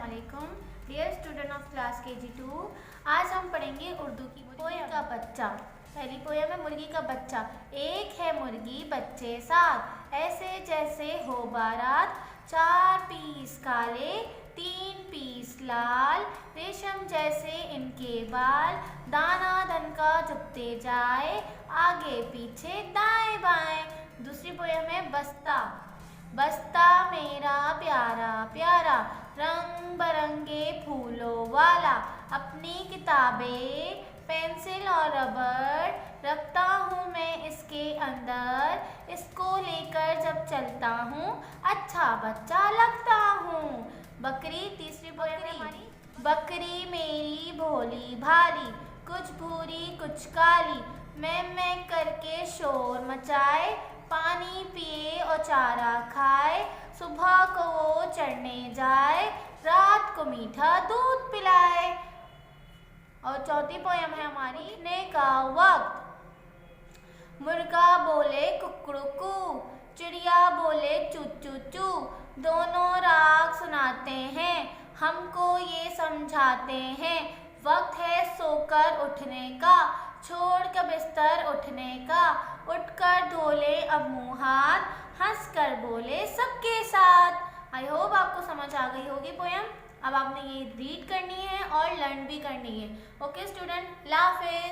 अस्सलामुअलैकुम dear student of class KG2। आज हम पढ़ेंगे उर्दू की पोयम का बच्चा। पहली पोयम है मुर्गी का बच्चा। एक है मुर्गी बच्चे सात, ऐसे जैसे हो बारात। 4 पीस काले 3 पीस लाल, रेशम जैसे इनके बाल। दाना दन का झुकते जाए, आगे पीछे दाएं बाएं। दूसरी पोयम है बस्ता। बस्ता मेरा प्यारा प्यारा, रंग बरंगे फूलों वाला। अपनी किताबें पेंसिल और रबड़ रखता हूँ मैं इसके अंदर। इसको लेकर जब चलता हूँ अच्छा बच्चा लगता हूँ। बकरी। तीसरी पोयम हमारी। बकरी मेरी भोली भाली, कुछ भूरी कुछ काली। मैं करके शोर मचाए, पानी पिए और चारा खाए। सुबह को वो चढ़ने जाए, रात को मीठा दूध पिलाए। और चौथी पोयम है हमारी। उठने का वक्त। मुर्गा बोले कुकड़ुकू, चिड़िया बोले चू चू चू। दोनों राग सुनाते हैं, हमको ये समझाते हैं। वक्त है सोकर उठने का, छोड़ कर बिस्तर उठने का। उठकर धोले अब मुँह हाथ, हंस कर बोले सबके साथ। आई होप आपको समझ आ गई होगी पोयम। अब आपने ये रीड करनी है और लर्न भी करनी है। ओके स्टूडेंट, अल्लाह हाफिज़।